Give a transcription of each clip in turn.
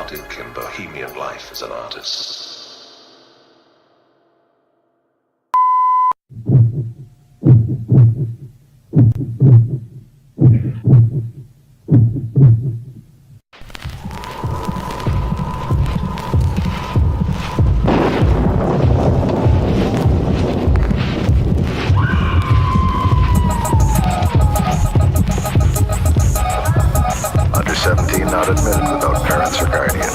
Arctic and bohemian life as an artist. Under 17 not admitted without parents or guardian.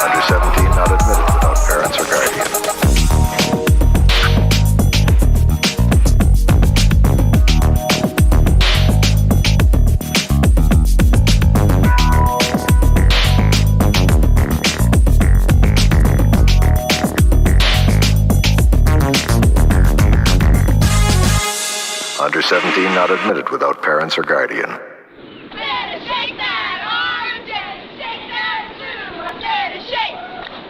Under 17 not admitted without parents or guardian. Under 17 not admitted without parents or guardian. Shake that arm, shake that too. I said to shake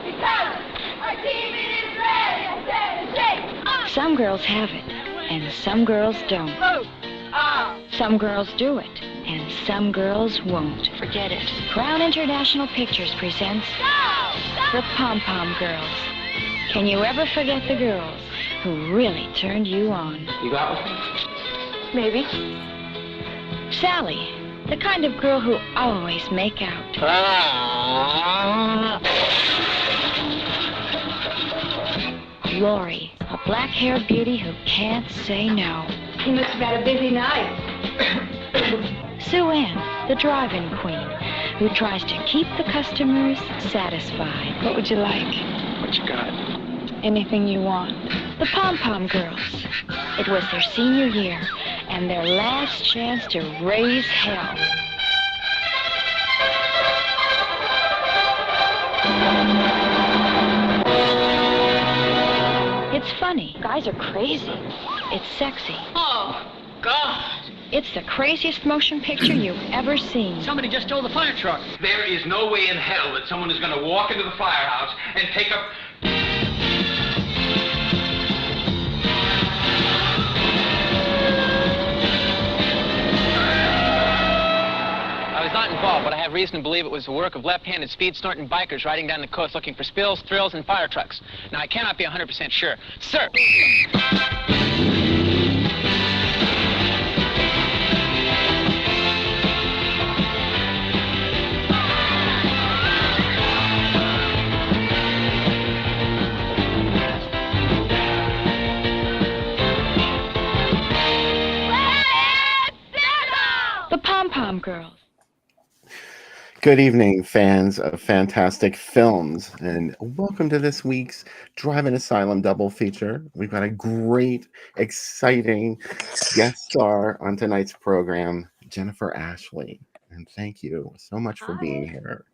because our team is ready. I said to shake. Some girls have it, and some girls don't. Some girls do it, and some girls won't. Forget it. Crown International Pictures presents the Pom Pom Girls. Can you ever forget the girls who really turned you on? You got one? Maybe. Sally, the kind of girl who always make out. Lori, a black-haired beauty who can't say no. You must have had a busy night. Sue Ann, the drive-in queen, who tries to keep the customers satisfied. What would you like? What you got? Anything you want. The Pom Pom Girls. It was their senior year, and their last chance to raise hell. It's funny. Guys are crazy. It's sexy. Oh, God. It's the craziest motion picture you've ever seen. Somebody just stole the fire truck. There is no way in hell that someone is going to walk into the firehouse and take up... I was not involved, but I have reason to believe it was the work of left-handed speed-snorting bikers riding down the coast looking for spills, thrills, and fire trucks. Now, I cannot be 100% sure. Sir! The Pom Pom Girls. Good evening, fans of fantastic films, and welcome to this week's Drive-In Asylum double feature. We've got a great, exciting guest star on tonight's program, Jennifer Ashley. And thank you so much for being here.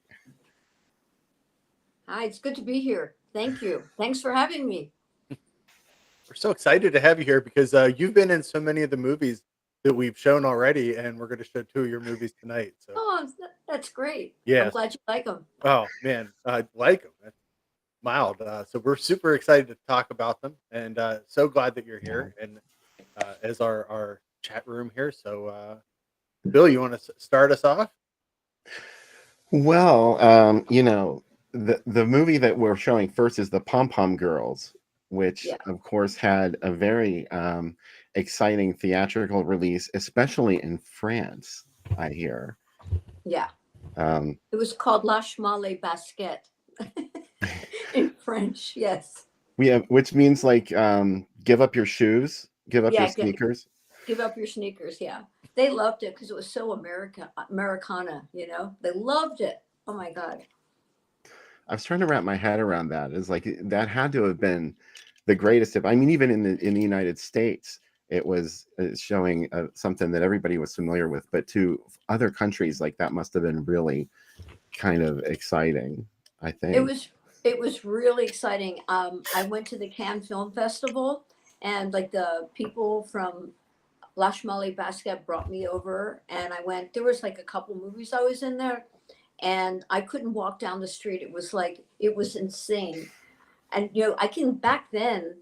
Hi, it's good to be here. Thank you. Thanks for having me. We're so excited to have you here because you've been in so many of the movies that we've shown already, and we're going to show 2 of your movies tonight. So. Oh, that's great. Yeah. I'm glad you like them. Oh, man, I like them. That's mild. So we're super excited to talk about them, and so glad that you're here and as our chat room here. So, Bill, you want to start us off? Well, you know, the movie that we're showing first is the Pom Pom Girls, which, of course, had a very exciting theatrical release, especially in France, I hear. Yeah. It was called La Chemin Basket in French. Yes. Which means like give up your shoes, give up your sneakers. Give up your sneakers. Yeah. They loved it because it was so Americana, you know, they loved it. Oh my God. I was trying to wrap my head around that. It's like that had to have been the greatest. I mean, even in the United States, it was showing something that everybody was familiar with, but to other countries, like that must have been really kind of exciting. I think it was really exciting. I went to the Cannes Film Festival, and like the people from La Chemin Basket brought me over, and I went. There was like a couple movies I was in there, and I couldn't walk down the street. It was insane. And you know, back then,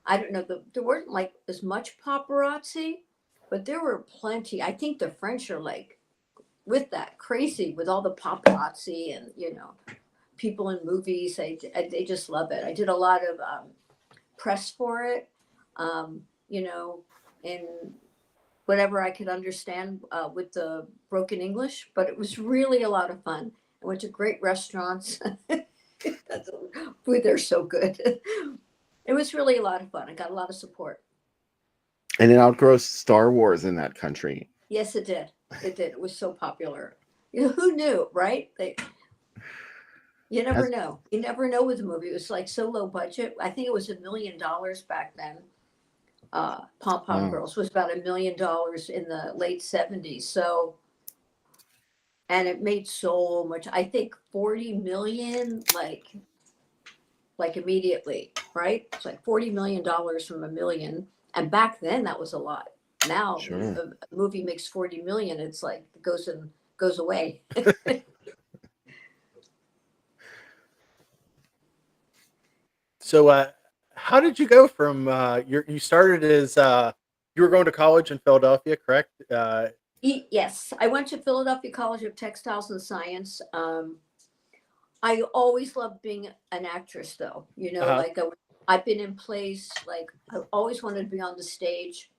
I don't know, there weren't like as much paparazzi, but there were plenty. I think the French are like with that crazy with all the paparazzi and people in movies. They just love it. I did a lot of press for it, in whatever I could understand with the broken English, but it was really a lot of fun. I went to great restaurants. Food, they're so good. It was really a lot of fun. I got a lot of support. And it outgrows Star Wars in that country. Yes, it did. It did. It was so popular. Who knew, right? You never know. You never know with a movie. It was like so low budget. I think it was $1 million back then. Pom Pom Girls was about $1 million in the late 70s. So, and it made so much. I think 40 million, like immediately, right? It's like $40 million from $1 million. And back then that was a lot. Now a movie makes 40 million. It's like it goes away. So, how did you go from you started as you were going to college in Philadelphia, correct? Yes, I went to Philadelphia College of Textiles and Science. I always loved being an actress, though. Like I've been in plays. Like I always wanted to be on the stage.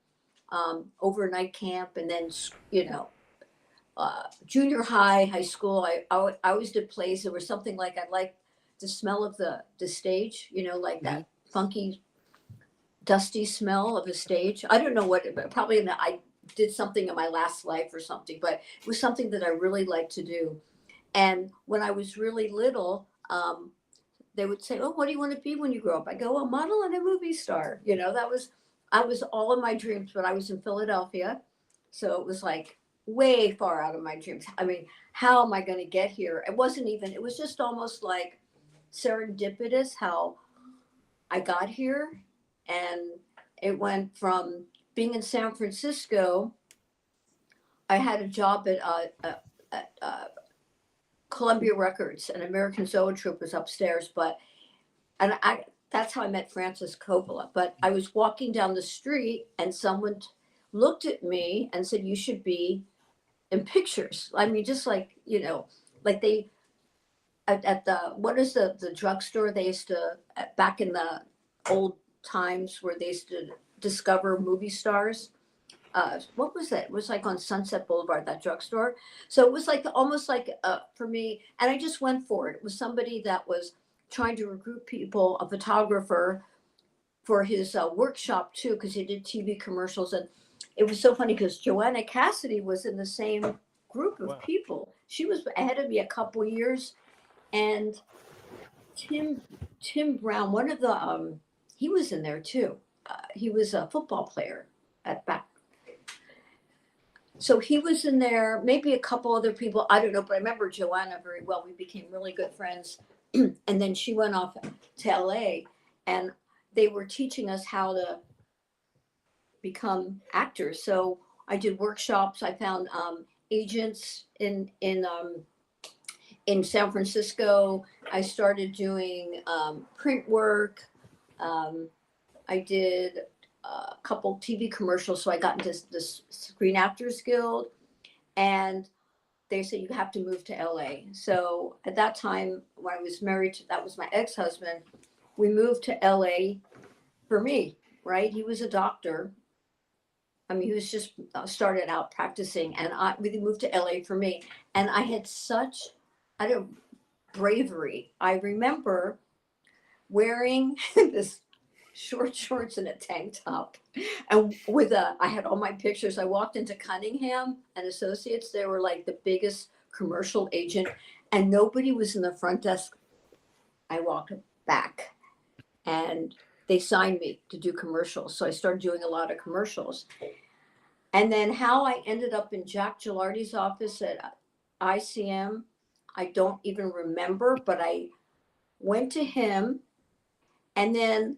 Overnight camp, and then junior high school. I always did plays. There was something like I liked the smell of the stage. Like that funky, dusty smell of a stage. I don't know what. But probably I did something in my last life or something. But it was something that I really liked to do. And when I was really little, they would say, "Oh, what do you want to be when you grow up?" I go, "A model and a movie star." I was all in my dreams, but I was in Philadelphia, so it was like way far out of my dreams. I mean, how am I going to get here? It wasn't even. It was just almost like serendipitous how I got here, and it went from being in San Francisco. I had a job at Columbia Records, and American Zoetrope was upstairs, and that's how I met Francis Coppola. But I was walking down the street and someone looked at me and said, "You should be in pictures." I mean, just like, like they, at the, what is the drugstore they used to, back in the old times where they used to discover movie stars. What was it? It was like on Sunset Boulevard, that drugstore. So it was like almost like for me, and I just went for it. It was somebody that was trying to recruit people, a photographer for his workshop too, because he did TV commercials. And it was so funny because Joanna Cassidy was in the same group of people. She was ahead of me a couple years, and Tim Brown, one of the he was in there too. He was a football player at back. So he was in there, maybe a couple other people, I don't know, but I remember Joanna very well. We became really good friends. And then she went off to LA, and they were teaching us how to become actors. So I did workshops. I found agents in San Francisco. I started doing print work. I did a couple TV commercials. So I got into this Screen Actors Guild, and they said you have to move to LA. So at that time, when I was married to, that was my ex-husband, we moved to LA for me, right? He was a doctor. I mean, he was just started out practicing, and we moved to LA for me. And I had such, bravery. I remember wearing this short shorts and a tank top, and I had all my pictures. I walked into Cunningham and Associates. They were like the biggest commercial agent, and nobody was in the front desk. I walked back, and they signed me to do commercials. So I started doing a lot of commercials. And then how I ended up in Jack Gilardi's office at ICM, I don't even remember, but I went to him, and then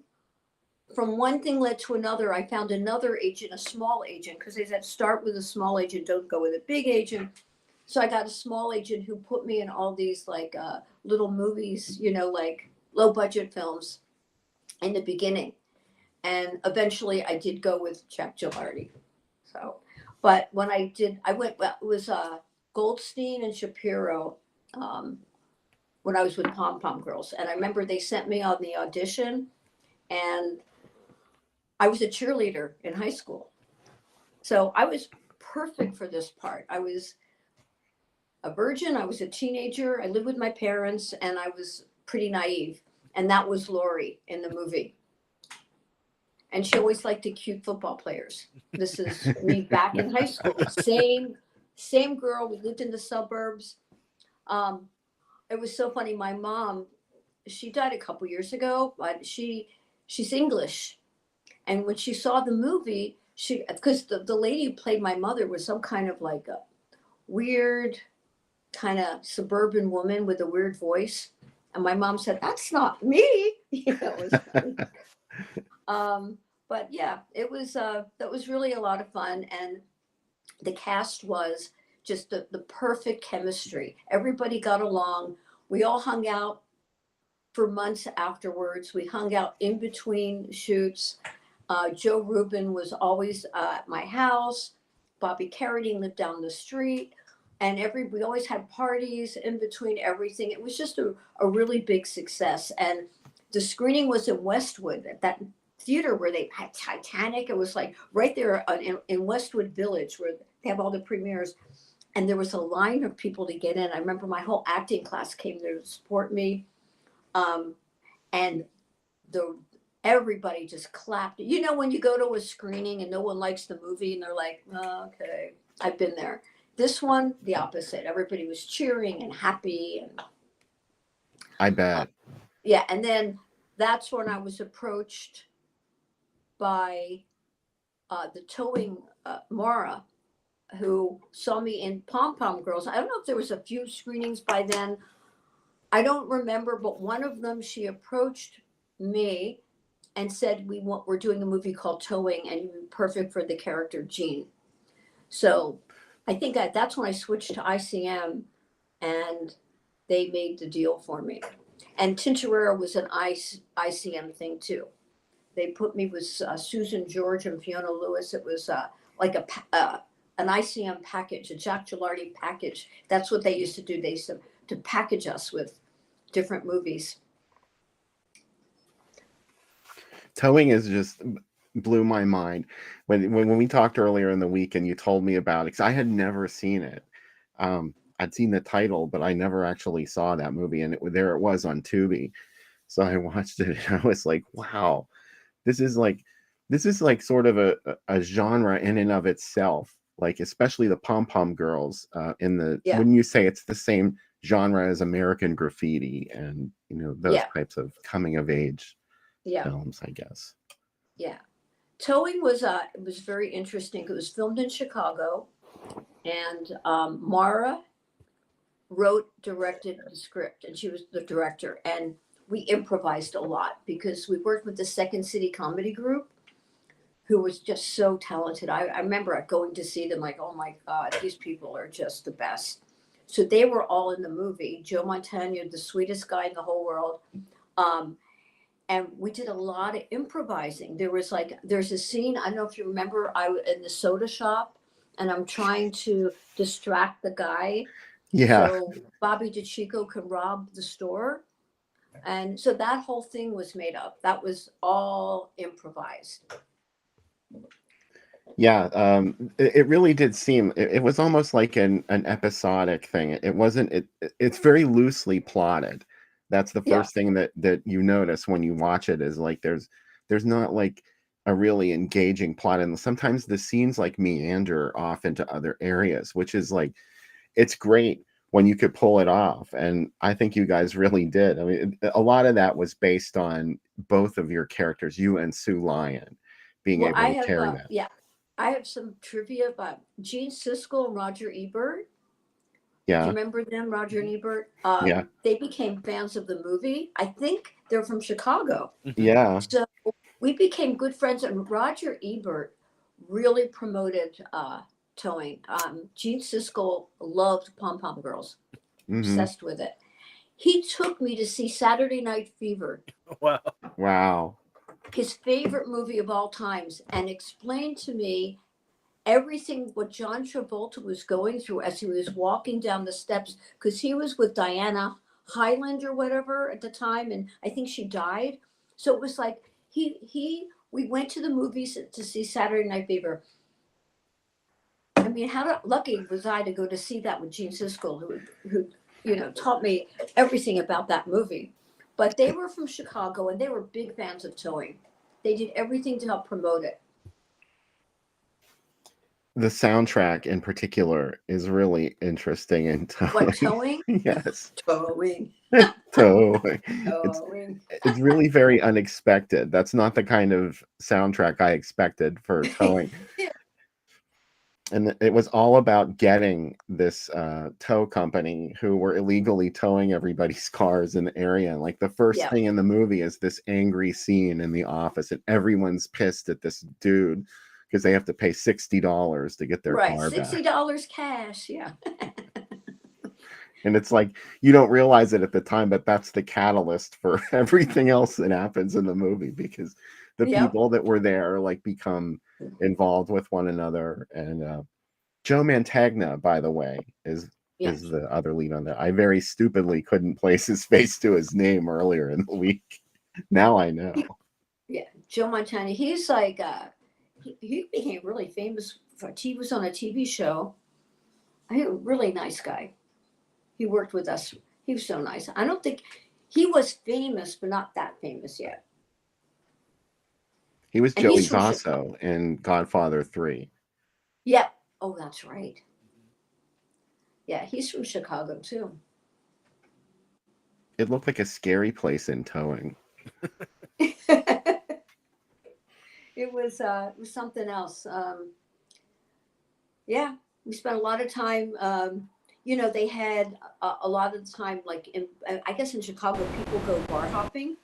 from one thing led to another. I found another agent, a small agent, because they said start with a small agent, don't go with a big agent. So I got a small agent who put me in all these like little movies, like low budget films in the beginning. And eventually I did go with Jack Gilardi. So But when I went, well, it was Goldstein and Shapiro when I was with Pom Pom Girls. And I remember they sent me on the audition, and I was a cheerleader in high school. So I was perfect for this part. I was a virgin, I was a teenager, I lived with my parents, and I was pretty naive. And that was Lori in the movie. And she always liked the cute football players. This is me back in high school. Same girl. We lived in the suburbs. It was so funny. My mom, she died a couple years ago, but she's English. And when she saw the movie, because the lady who played my mother was some kind of like a weird kind of suburban woman with a weird voice. And my mom said, "That's not me." You know, it was funny. But yeah, it was that was really a lot of fun, and the cast was just the perfect chemistry. Everybody got along. We all hung out for months afterwards. We hung out in between shoots. Joe Rubin was always at my house. Bobby Carradine lived down the street, and we always had parties in between everything. It was just a really big success, and the screening was in Westwood at that theater where they had Titanic. It was like right there in Westwood Village where they have all the premieres. And there was a line of people to get in. I remember my whole acting class came there to support me. And everybody just clapped. You know, when you go to a screening and no one likes the movie and they're like, oh, okay, I've been there. This one, the opposite. Everybody was cheering and happy. And I bet. yeah. And then that's when I was approached by the towing Mara, who saw me in Pom Pom Girls. I don't know if there was a few screenings by then. I don't remember, but one of them, she approached me and said, we're doing a movie called Towing, and you'd be perfect for the character Jean. So I think that's when I switched to ICM, and they made the deal for me. And Tintorera was an ICM thing too. They put me with Susan George and Fiona Lewis. It was like an ICM package, a Jack Gilardi package. That's what they used to do. They used to package us with different movies. Towing is just blew my mind when we talked earlier in the week and you told me about it, because I had never seen it. I'd seen the title, but I never actually saw that movie, and there it was on Tubi. So I watched it and I was like, wow, this is like sort of a genre in and of itself, like especially the Pom Pom Girls when you say it's the same genre as American Graffiti and those types of coming of age films, I guess. Yeah. Towing was very interesting. It was filmed in Chicago, and Mara directed the script, and she was the director, and we improvised a lot because we worked with the Second City Comedy Group, who was just so talented. I remember going to see them like, oh my God, these people are just the best. So they were all in the movie. Joe Montana, the sweetest guy in the whole world. And we did a lot of improvising. There's a scene, I don't know if you remember, in the soda shop, and I'm trying to distract the guy. Yeah. So Bobby DeCicco can rob the store. And so that whole thing was made up. That was all improvised. Yeah, it really did seem it was almost like an episodic thing. It wasn't. It's very loosely plotted. That's the first thing that you notice when you watch it, is like there's not like a really engaging plot, and sometimes the scenes like meander off into other areas, which is like, it's great when you could pull it off, and I think you guys really did. I mean, a lot of that was based on both of your characters, you and Sue Lyon, being able to carry that. Yeah. I have some trivia about Gene Siskel and Roger Ebert. Yeah. Do you remember them, Roger and Ebert? Yeah. They became fans of the movie. I think they're from Chicago. Yeah. So we became good friends, and Roger Ebert really promoted towing. Gene Siskel loved Pom Pom Girls, obsessed with it. He took me to see Saturday Night Fever. Wow. His favorite movie of all times, and explained to me everything what John Travolta was going through as he was walking down the steps, because he was with Diana Hyland or whatever at the time, and I think she died. So it was like we went to the movies to see Saturday Night Fever. I mean, lucky was I to go to see that with Gene Siskel, who taught me everything about that movie. But they were from Chicago and they were big fans of towing. They did everything to help promote it. The soundtrack in particular is really interesting in towing. What, towing? Yes. Towing. Towing. Towing. It's really very unexpected. That's not the kind of soundtrack I expected for towing. And it was all about getting this tow company who were illegally towing everybody's cars in the area. And like the first thing in the movie is this angry scene in the office, and everyone's pissed at this dude because they have to pay $60 to get their car back. $60 cash, yeah. And it's like, you don't realize it at the time, but that's the catalyst for everything else that happens in the movie, because the people that were there like become involved with one another. And Joe Mantegna, by the way, is the other lead on that. I very stupidly couldn't place his face to his name earlier in the week. Now I know. Yeah, Joe Montana. He's like he became really famous he was on a TV show. I think a really nice guy. He worked with us. He was so nice. I don't think he was famous, but not that famous yet. He was Joey Zasso in Godfather 3. Yep. Oh, that's right. Yeah, he's from Chicago too. It looked like a scary place in towing. It was something else. Yeah, we spent a lot of time. They had a lot of the time, like I guess in Chicago, people go bar hopping.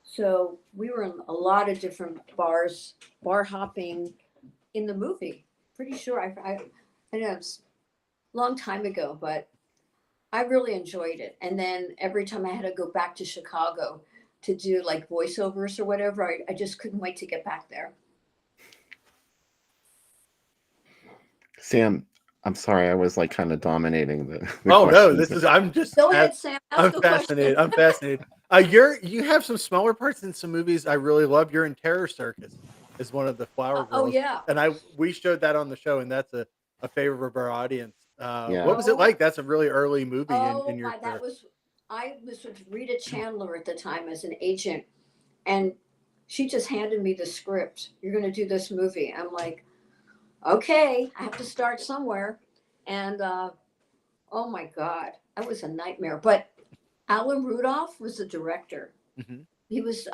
So we were in a lot of different bars, bar hopping in the movie. Pretty sure I know it's a long time ago, but I really enjoyed it. And then every time I had to go back to Chicago to do like voiceovers or whatever, I just couldn't wait to get back there. Sam, I'm sorry, I was like kind of dominating the oh no, I'm just go ahead, Sam. I'm fascinated. I'm fascinated. You have some smaller parts in some movies I really love. You're in Terror Circus as one of the Flower Girls. Oh yeah. And we showed that on the show, and that's a favorite of our audience. What was it like? That's a really early movie in your career. I was with Rita Chandler at the time as an agent, and she just handed me the script. You're going to do this movie. I'm like, okay, I have to start somewhere. And oh my God, that was a nightmare. But Alan Rudolph was the director. Mm-hmm. He was,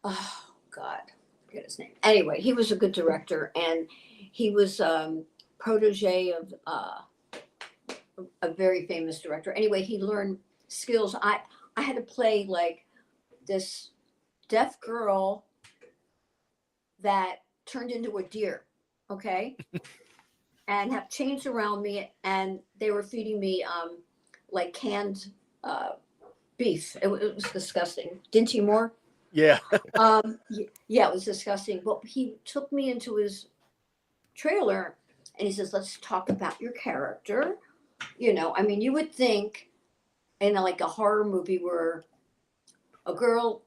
oh God, I forget his name. Anyway, he was a good director, and he was protege of a very famous director. Anyway, he learned skills. I had to play like this deaf girl that turned into a deer, okay? And have chains around me, and they were feeding me like canned beef. It was disgusting. Dinty Moore? Yeah. Yeah, it was disgusting. But he took me into his trailer, and he says, let's talk about your character. I mean, you would think in like a horror movie where a girl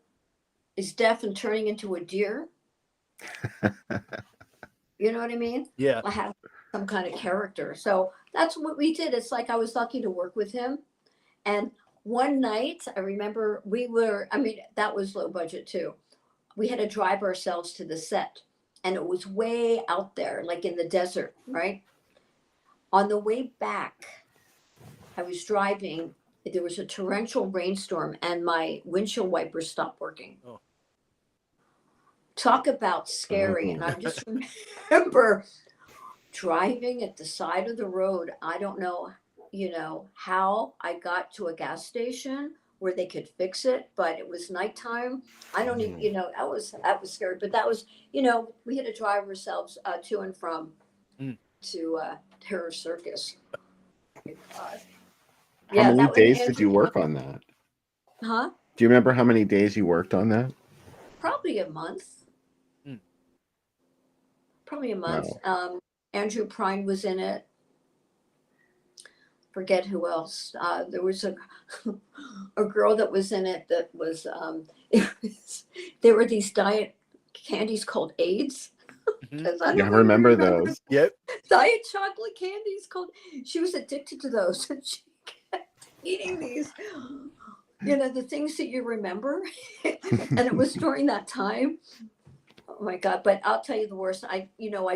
is deaf and turning into a deer. You know what I mean? Yeah. I have some kind of character. So that's what we did. It's like I was lucky to work with him. And one night, I remember that was low budget too. We had to drive ourselves to the set, and it was way out there, like in the desert, right? On the way back, I was driving. There was a torrential rainstorm, and my windshield wipers stopped working. Oh. Talk about scary. And I just remember driving at the side of the road. I don't know, how I got to a gas station where they could fix it, but it was nighttime. I don't even, that was scary. But that was, we had to drive ourselves to and from to Terror Circus. How many days did you work on that? Huh? Do you remember how many days you worked on that? Probably a month. probably a month. Wow. Andrew Prine was in it. Forget who else. There was a a girl that was in it that was, it was there were these diet candies called AIDS. Mhm. Because I Yeah, I don't know if you remember remember those. Yep. diet chocolate candies called. She was addicted to those, and she kept eating these. The things that you remember, and it was during that time. Oh my God! But I'll tell you the worst. I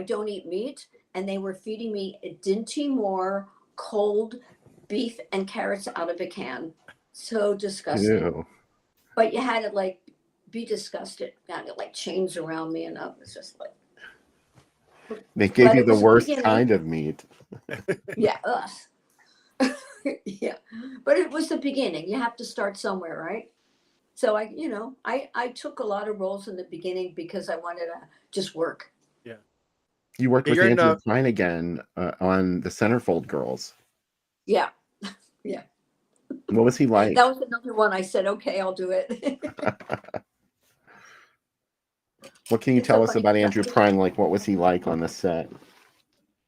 don't eat meat, and they were feeding me a Dinty Moore cold beef and carrots out of a can. So disgusting. Ew. But you had to like be disgusted. Got it like chains around me, and I was just like. They gave But you it the was the worst beginning. kind of meat. Yeah, ugh. Yeah, but it was the beginning. You have to start somewhere, right? So I took a lot of roles in the beginning because I wanted to just work. Yeah. You worked Yeah, with you're in Andrew Prine again on the Centerfold Girls. Yeah, yeah. What was he like? That was another one. I said, okay, I'll do it. What can you It's tell so us funny. about Andrew Prine? Like, what was he like on the set?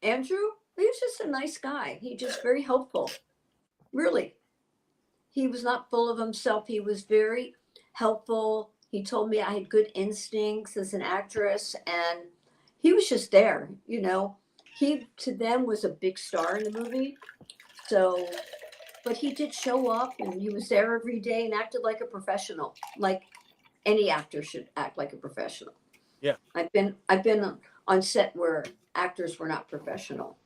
Andrew, he was just a nice guy. He just very helpful. Really, he was not full of himself. He was very helpful. He told me I had good instincts as an actress, and he was just there. He to them was a big star in the movie. So, but he did show up, and he was there every day and acted like a professional, like any actor should act like a professional. Yeah. I've been on set where actors were not professional.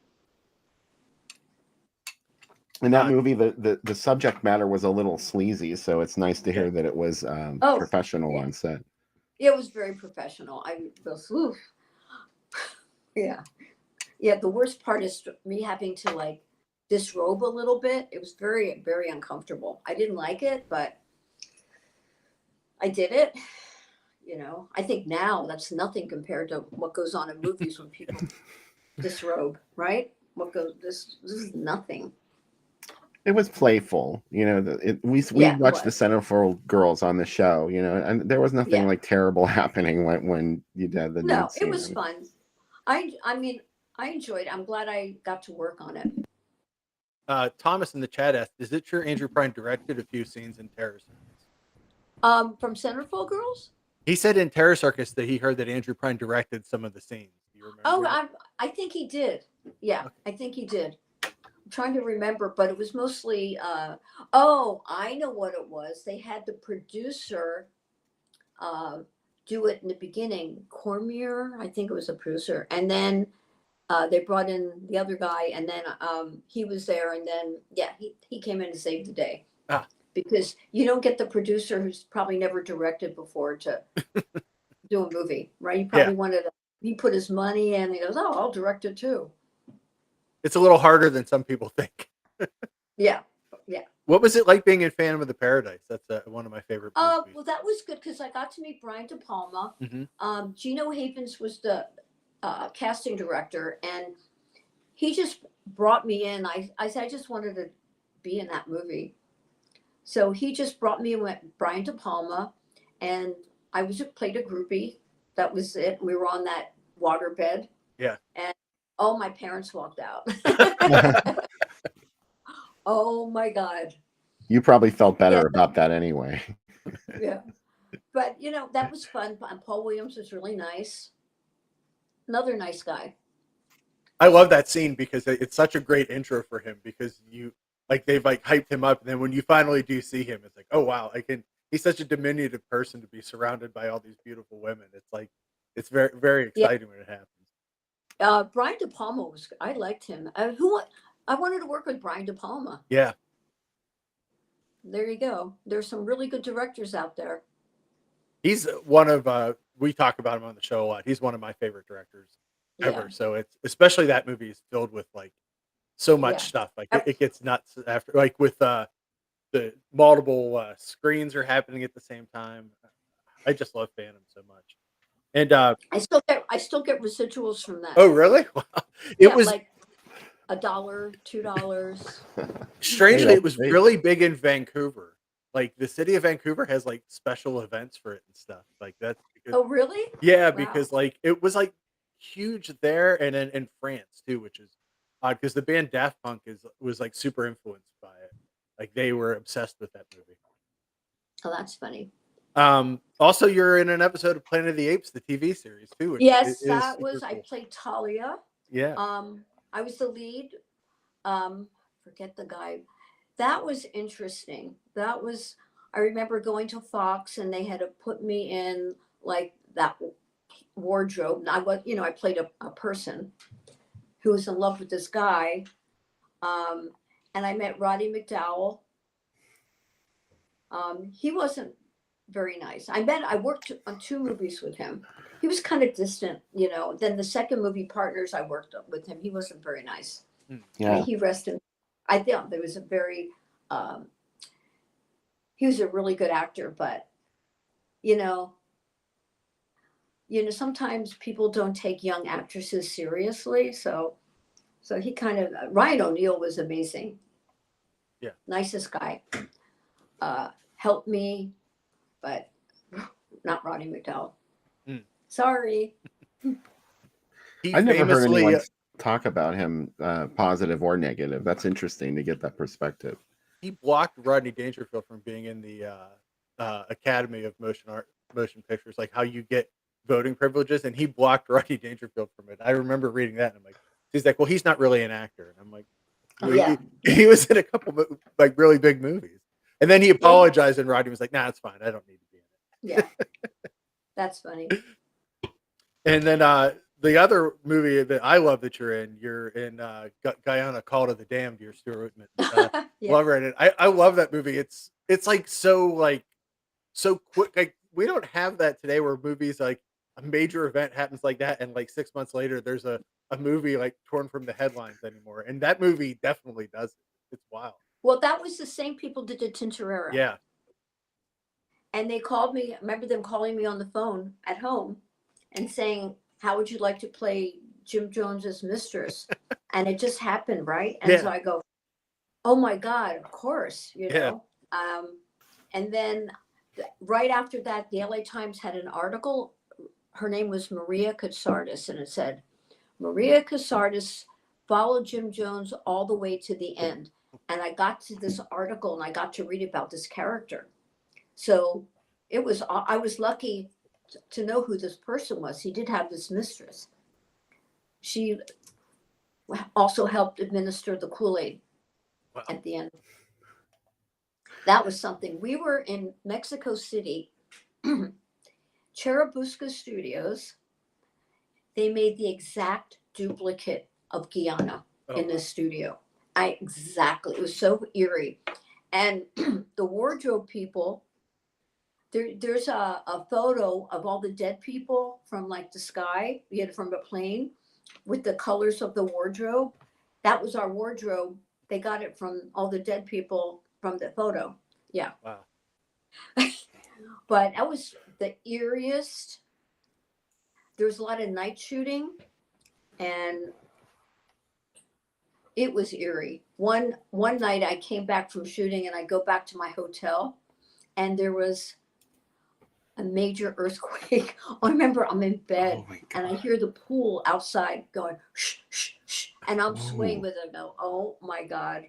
In that movie, the subject matter was a little sleazy, so it's nice to Yeah. hear that it was Oh, professional yeah. on set. It was very professional. I was, oof. Yeah. Yeah, the worst part is me having to like disrobe a little bit. It was very, very uncomfortable. I didn't like it, but I did it. I think now that's nothing compared to what goes on in movies when people disrobe, right? This is nothing. It was playful, we Yeah, it watched the was. Centerfold Girls on the show, and there was nothing Yeah. like terrible happening when you did the No, nude it was scene. fun. I mean, I enjoyed it. I'm glad I got to work on it. Thomas in the chat asked, "Is it true Andrew Prine directed a few scenes in Terror Circus?" From Centerfold Girls? He said in Terror Circus that he heard that Andrew Prine directed some of the scenes. Do you remember? Oh, I think he did. Yeah, Okay. I think he did. I'm trying to remember, but it was mostly oh, I know what it was. They had the producer do it in the beginning. Cormier, I think it was a producer. And then they brought in the other guy, and then he was there, and then yeah, he came in to save the day. Ah. Because you don't get the producer who's probably never directed before to do a movie, right? He probably wanted to, he put his money in, and he goes, "Oh, I'll direct it too." It's a little harder than some people think. Yeah, yeah. What was it like being in Phantom of the Paradise? That's one of my favorite movies. Well, that was good because I got to meet Brian De Palma. Mhm. Gino Havens was the casting director, and he just brought me in. I said I just wanted to be in that movie, so he just brought me in with Brian De Palma, and I played a groupie. That was it. We were on that waterbed. Yeah. And oh, my parents walked out. Oh my God. You probably felt better Yeah. about that anyway. Yeah. But that was fun. And Paul Williams was really nice. Another nice guy. I love that scene because it's such a great intro for him because they've hyped him up, and then when you finally do see him, it's like, oh wow, he's such a diminutive person to be surrounded by all these beautiful women. It's very, very exciting when it happens. Brian De Palma I liked him. I wanted to work with Brian De Palma. Yeah. There you go. There's some really good directors out there. He's one of we talk about him on the show a lot. He's one of my favorite directors ever. Yeah. So it's especially that movie is filled with so much stuff. It gets nuts after with the multiple screens are happening at the same time. I just love Phantom so much. And I still get residuals from that. oh really? Wow. It was like $1, $2. Strangely, it was really big in Vancouver. Like the city of Vancouver has special events for it and stuff. That's because, oh really? yeah, Wow. because it was huge there, and then in France too, which is odd because the band Daft Punk was like super influenced by it. Like they were obsessed with that movie. Oh, that's funny. Also, you're in an episode of Planet of the Apes, the TV series too, which Yes, is that super was, I cool. played Talia. Yeah. I was the lead. Forget the guy. That was interesting. That was, I remember going to Fox and they had to put me in like that wardrobe. And I was, I played a person who was in love with this guy. And I met Roddy McDowell. He wasn't very nice. I worked on 2 movies with him. He was kind of distant, Then the second movie, Partners, I worked with him. He wasn't very nice. Yeah. He rested. I thought there was he was a really good actor, but sometimes people don't take young actresses seriously. So he kind of, Ryan O'Neal was amazing. Yeah. Nicest guy. Helped me, but not Roddy McDowell. Sorry. I never heard anyone talk about him, positive or negative. That's interesting to get that perspective. He blocked Rodney Dangerfield from being in the Academy of Motion Pictures, like how you get voting privileges, and he blocked Rodney Dangerfield from it. I remember reading that, and I'm like, he's like, well, he's not really an actor, and I'm like, well, he was in a couple like really big movies, and then he apologized, and Rodney was like, nah, it's fine, I don't need to be in it. Yeah, that's funny. And then the other movie that I love that you're in Guyana, Call to the Damned. You're Stuart Whitman. Love her in it. I love that movie. It's like so quick. Like we don't have that today, where movies like a major event happens like that, and like 6 months later, there's a movie like torn from the headlines anymore. And that movie definitely does it. It's wild. Well, that was the same people that did Tintorera. Yeah. And they called me. I remember them calling me on the phone at home and saying, how would you like to play Jim Jones's mistress? And it just happened, right? And so I go, oh my God, of course, know. And then right after that, the LA Times had an article. Her name was Maria Katsardis, and it said, Maria Katsardis followed Jim Jones all the way to the end. And I got to this article and I got to read about this character. So I was lucky to know who this person was. He did have this mistress. She also helped administer the Kool-Aid at the end. That was something. We were in Mexico City, Cherubusca Studios. They made the exact duplicate of Guyana in this studio. It was so eerie. And the wardrobe people, there's a photo of all the dead people from like the sky, from a plane, with the colors of the wardrobe. That was our wardrobe. They got it from all the dead people from the photo. Yeah. Wow. But that was the eeriest. There was a lot of night shooting, and it was eerie. One night I came back from shooting and I go back to my hotel, and there was a major earthquake. I remember I'm in bed and I hear the pool outside going shh, shh, shh, and I'm swaying with it. I go, oh my God,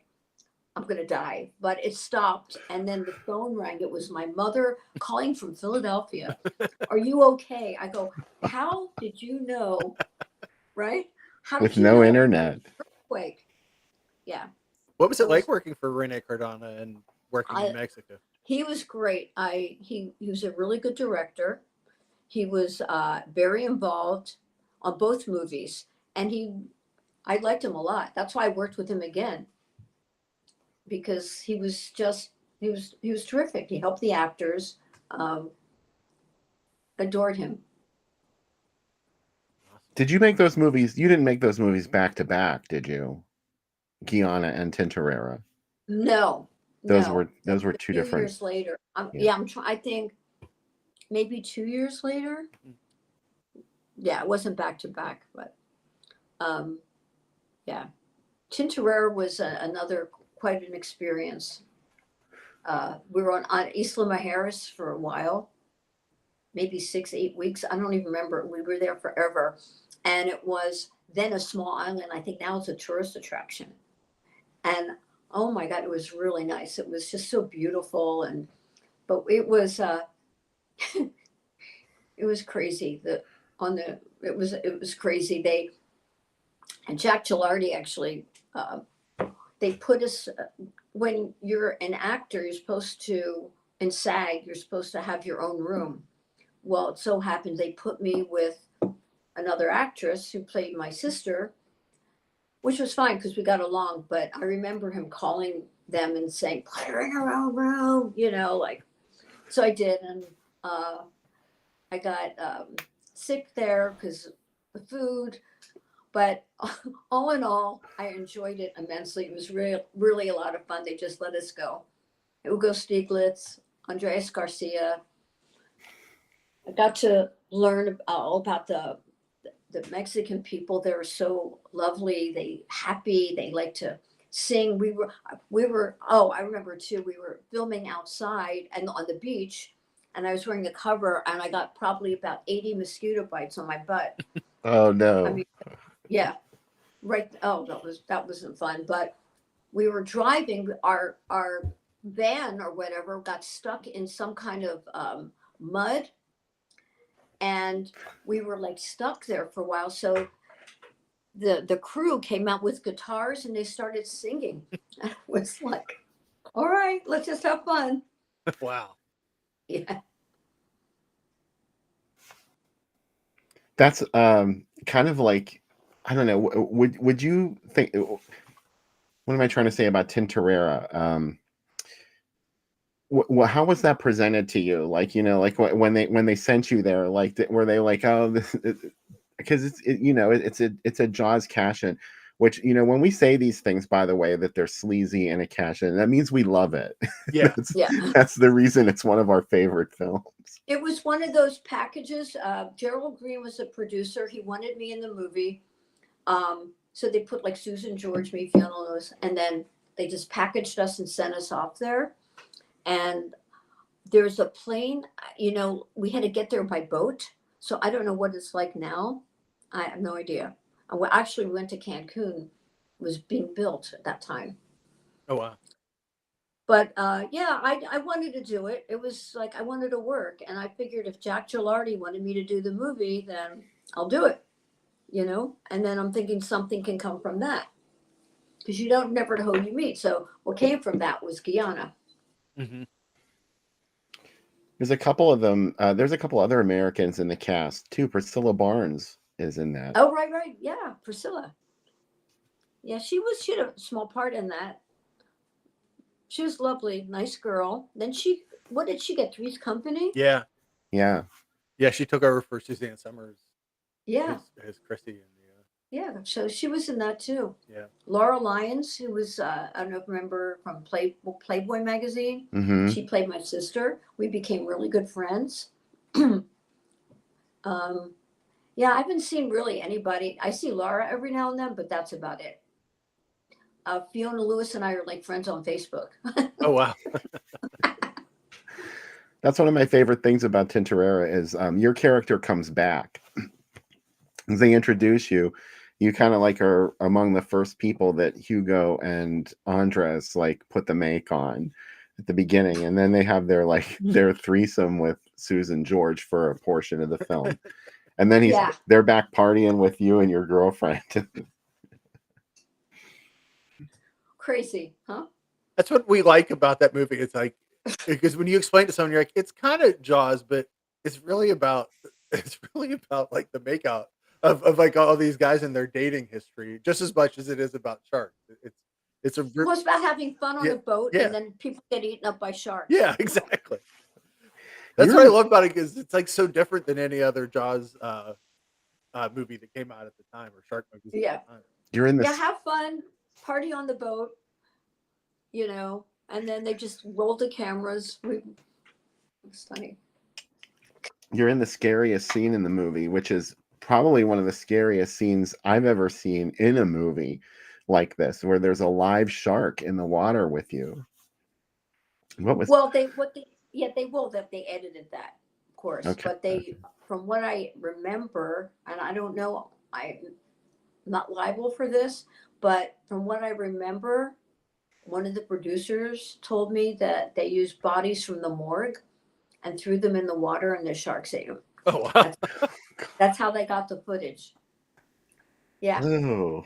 I'm gonna die. But it stopped, and then the phone rang. It was my mother calling from Philadelphia. Are you okay? I go, how did you know? Right? How with no internet. Earthquake. Yeah. What was it like working for Rene Cardona and working in Mexico? He was great. He was a really good director. He was very involved on both movies, and I liked him a lot. That's why I worked with him again, because he was terrific. He helped the actors. Adored him. Did you make those movies? You didn't make those movies back to back, did you? Guyana and Tintorera. No. Those were 2 different. Years later. I think maybe 2 years later. Yeah, it wasn't back to back, but yeah. Tintorera was another quite an experience. We were on Isla Mujeres for a while, maybe 6-8 weeks. I don't even remember. We were there forever, and it was then a small island. I think now it's a tourist attraction. And oh my God, it was really nice. It was just so beautiful, but it was it was crazy. It was crazy. And Jack Gilardi actually, they put us, when you're an actor, you're supposed to, in SAG, you're supposed to have your own room. Well, it so happened they put me with another actress who played my sister, which was fine because we got along. But I remember him calling them and saying, "Put her in her own room," like. So I did, and I got sick there because the food. But all in all, I enjoyed it immensely. It was really a lot of fun. They just let us go. Hugo Stieglitz, Andreas Garcia. I got to learn all about the Mexican people. They're so lovely. They happy. They like to sing. We were. Oh, I remember too. We were filming outside and on the beach, and I was wearing a cover, and I got probably about 80 mosquito bites on my butt. Oh I no. mean, yeah. Right. Oh, that wasn't fun. But we were driving. Our van or whatever got stuck in some kind of mud, and we were like stuck there for a while. So the crew came out with guitars and they started singing. And it was like, all right, let's just have fun. Wow. Yeah. That's kind of like, I don't know. Would you think? What am I trying to say about Tintorera? How was that presented to you? Like, like when they sent you there, like, were they like, oh, because it's a Jaws cash in, which, when we say these things, by the way, that they're sleazy and a cash in, that means we love it. Yeah. That's the reason it's one of our favorite films. It was one of those packages. Gerald Green was a producer. He wanted me in the movie. So they put like Susan George, me, Fiona Lewis, and then they just packaged us and sent us off there. And there's a plane, we had to get there by boat. So I don't know what it's like now. I have no idea. And we actually went to Cancun. It was being built at that time. Oh, wow. But yeah, I wanted to do it. It was like I wanted to work. And I figured if Jack Gilardi wanted me to do the movie, then I'll do it, And then I'm thinking something can come from that. Because you don't never know who you meet. So what came from that was Guyana. Mm-hmm. There's a couple of them. There's a couple other Americans in the cast too. Priscilla Barnes is in that. Oh, right. Yeah, Priscilla. Yeah, she had a small part in that. She was lovely, nice girl. Then what did she get? Three's Company? Yeah. Yeah. Yeah, she took over for Suzanne Summers. Yeah. As Chrissy in the. Yeah, so she was in that too. Yeah. Laura Lyons, who was I don't know if you remember from Playboy magazine. Mm-hmm. She played my sister. We became really good friends. Yeah, I haven't seen really anybody. I see Laura every now and then, but that's about it. Fiona Lewis and I are like friends on Facebook. Oh, wow. That's one of my favorite things about Tintorera is your character comes back. As they introduce you, you kind of like are among the first people that Hugo and Andres like put the make on at the beginning, and then they have their threesome with Susan George for a portion of the film, and then they're back partying with you and your girlfriend. Crazy, huh? That's what we like about that movie. It's like, because when you explain to someone, you're like, it's kind of Jaws, but it's really about like the makeout of like all these guys and their dating history, just as much as it is about sharks. It's about having fun on the boat, and then people get eaten up by sharks. Yeah, exactly. That's what I love about it, because it's like so different than any other Jaws movie that came out at the time, or shark movies. Yeah, at the time. You're in this. Yeah, have fun, party on the boat, and then they just rolled the cameras. It's funny. You're in the scariest scene in the movie, which is probably one of the scariest scenes I've ever seen in a movie like this, where there's a live shark in the water with you. They edited that, of course. Okay. But from what I remember, and I don't know I'm not liable for this, but from what I remember, one of the producers told me that they used bodies from the morgue and threw them in the water and the sharks ate them. Oh wow. That's how they got the footage. Yeah. Oh,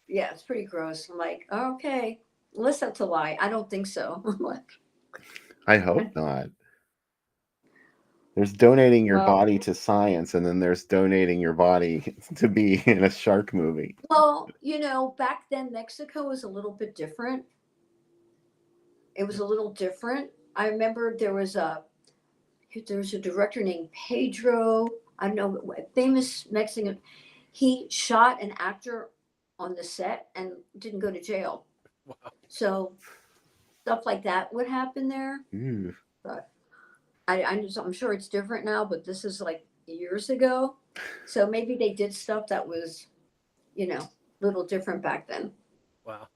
Yeah, it's pretty gross. I'm like, okay, unless that's a lie. I don't think so. I'm like, I hope not. There's donating your well, body to science, and then there's donating your body to be in a shark movie. well, back then Mexico was a little bit different. It was a little different. I remember there was a director named Pedro. I don't know, a famous Mexican. He shot an actor on the set and didn't go to jail. Wow. So stuff like that would happen there. Ooh. But I'm sure it's different now, but this is like years ago. So maybe they did stuff that was, a little different back then. Wow.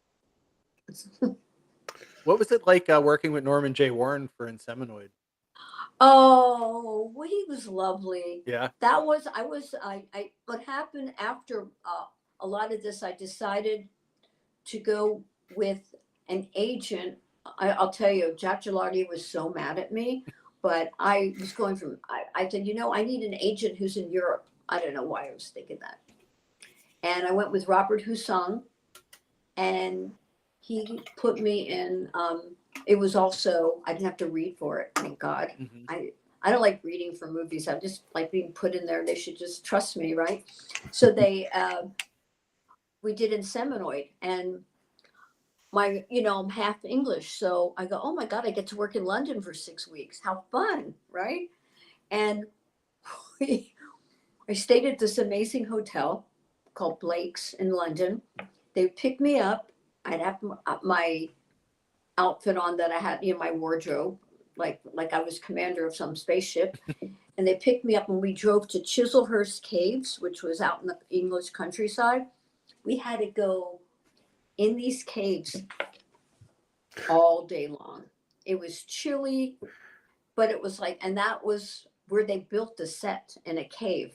What was it like working with Norman J. Warren for Inseminoid? Oh, well, he was lovely. Yeah. What happened after a lot of this, I decided to go with an agent. I'll tell you, Jack Gilardi was so mad at me, but I was going I said, I need an agent who's in Europe. I don't know why I was thinking that. And I went with Robert Husson, and he put me in, it was also, I didn't have to read for it, thank God. Mhm. I don't like reading for movies. I just like being put in there. They should just trust me, right? So we did Inseminoid, and I'm half English. So I go, oh my God, I get to work in London for 6 weeks. How fun, right? And I stayed at this amazing hotel called Blake's in London. They picked me up. I'd have my outfit on that I had, my wardrobe, like I was commander of some spaceship. And they picked me up and we drove to Chislehurst Caves, which was out in the English countryside. We had to go in these caves all day long. It was chilly, but it was and that was where they built the set, in a cave.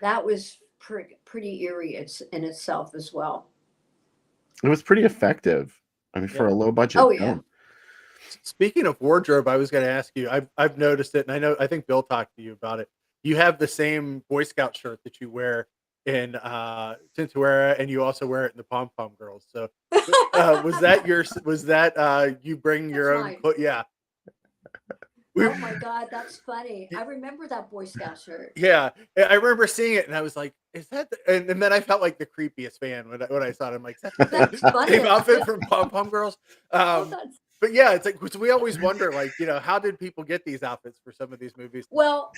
That was pretty eerie in itself as well. It was pretty effective. I mean, for a low budget Oh, yeah. film. Speaking of wardrobe, I was going to ask you. I've noticed it, and I think Bill talked to you about it. You have the same Boy Scout shirt that you wear in Tintuera, and you also wear it in the Pom Pom Girls. So was that you bring your own? Yeah. Oh my God, that's funny. I remember that Boy Scout shirt. Yeah, I remember seeing it, and I was like, "Is that?" And then I felt like the creepiest fan when I saw it. I'm like, "That's the same outfit from Pom Pom Girls." But yeah, it's like, we always wonder, how did people get these outfits for some of these movies? Well,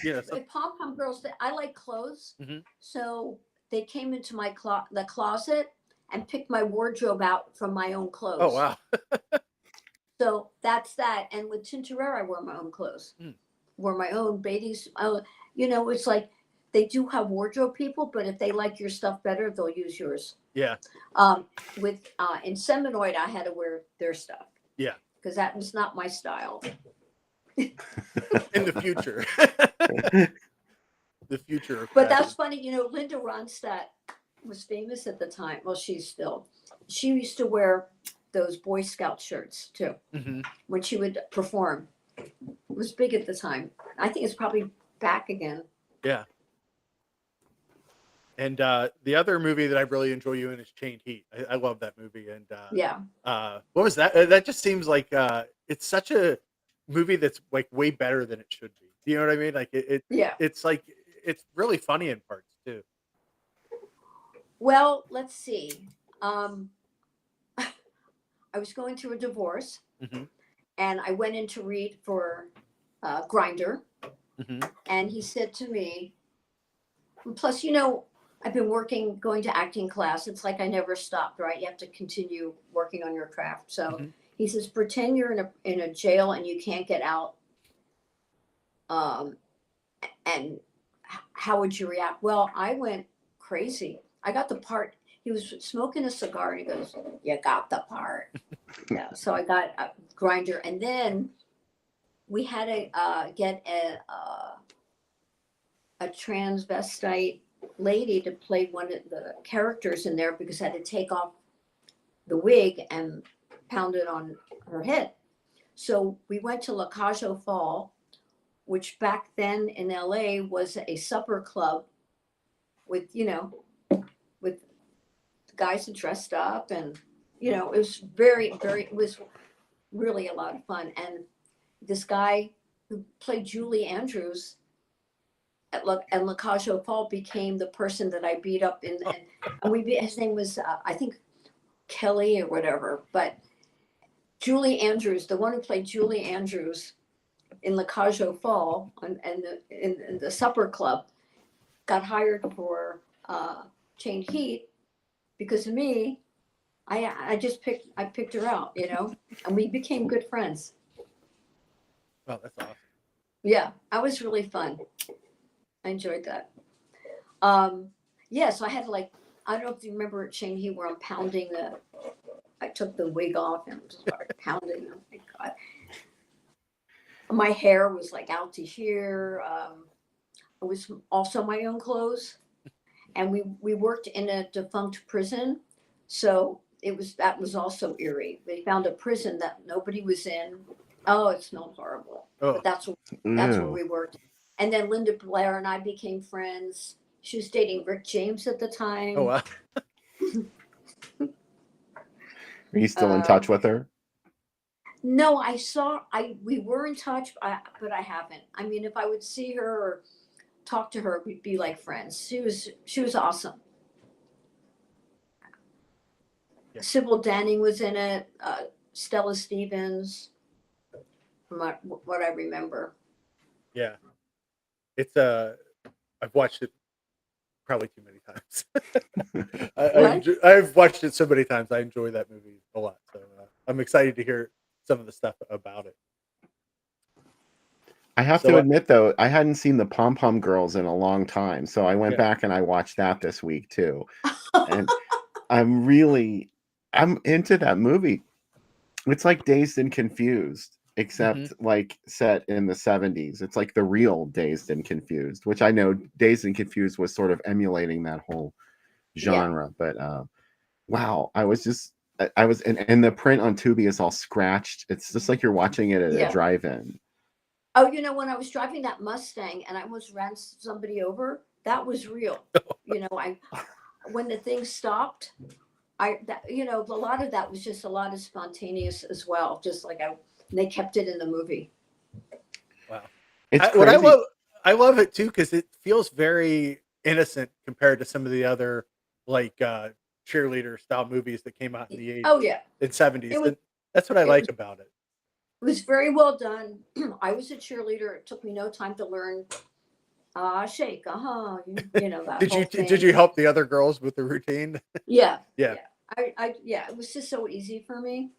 Pom Pom Girls, I like clothes, so they came into the closet and picked my wardrobe out from my own clothes. Oh wow. So that's that. And with Tintorera, I wear my own clothes, wear my own bathing. It's like they do have wardrobe people, but if they like your stuff better, they'll use yours. Yeah. With Inseminoid, I had to wear their stuff. Yeah. Because that was not my style. In the future. The future. But that's funny. Linda Ronstadt was famous at the time. Well, she used to wear those Boy Scout shirts too, when she would perform. It was big at the time. I think it's probably back again. Yeah. And the other movie that I really enjoy you in is Chained Heat. I love that movie. And yeah. What was that? That just seems like it's such a movie that's like way better than it should be. Do you know what I mean? Like it's like it's really funny in parts too. Well, let's see. I was going through a divorce, and I went in to read for Grinder, and he said to me, plus, I've been going to acting class. It's like I never stopped, right? You have to continue working on your craft. So he says, pretend you're in a jail and you can't get out. And how would you react? Well, I went crazy. I got the part. He was smoking a cigar and he goes, "You got the part." Yeah. So I got a Grinder, and then we had to get a transvestite lady to play one of the characters in there because I had to take off the wig and pound it on her head. So we went to La Cajo Fall, which back then in LA was a supper club with, with guys that dressed up, and, it was it was really a lot of fun. And this guy who played Julie Andrews at La Cajo Fall became the person that I beat up his name was, I think, Kelly or whatever, but Julie Andrews, the one who played Julie Andrews in La Cajo Fall in the supper club, got hired for Chain Heat because of me. I picked her out, and we became good friends. Oh, that's awesome. Yeah, that was really fun. I enjoyed that. So I had to I don't know if you remember at Chain Heat where I'm pounding I took the wig off and started pounding. Oh my God. My hair was out to here. It was also my own clothes. And we worked in a defunct prison. So that was also eerie. They found a prison that nobody was in. Oh, it smelled horrible. Oh. But that's where we worked. And then Linda Blair and I became friends. She was dating Rick James at the time. Oh, wow. Are you still in touch with her? No, we were in touch, but I haven't. I mean, if I would see her or talk to her, we'd be like friends. She was awesome. Yeah. Sybil Danning was in it. Stella Stevens, from what I remember. Yeah, it's I've watched it probably too many times. I've watched it so many times. I enjoy that movie a lot. So I'm excited to hear some of the stuff about it. I have to admit, though, I hadn't seen the Pom Pom Girls in a long time. So I went back and I watched that this week, too. And I'm into that movie. It's like Dazed and Confused, except set in the 70s. It's like the real Dazed and Confused, which I know Dazed and Confused was sort of emulating that whole genre. But wow, I was and the print on Tubi is all scratched. It's just like you're watching it at a drive-in. Oh, when I was driving that Mustang and I almost ran somebody over, that was real. When the thing stopped, a lot of that was just a lot of spontaneous as well. Just they kept it in the movie. Wow. I love it too, because it feels very innocent compared to some of the other cheerleader style movies that came out in the 80s. Oh yeah. And 70s. That's what I like about it. It was very well done. I was a cheerleader. It took me no time to learn shake, that Did whole you thing. Did you help the other girls with the routine? Yeah. Yeah. It was just so easy for me.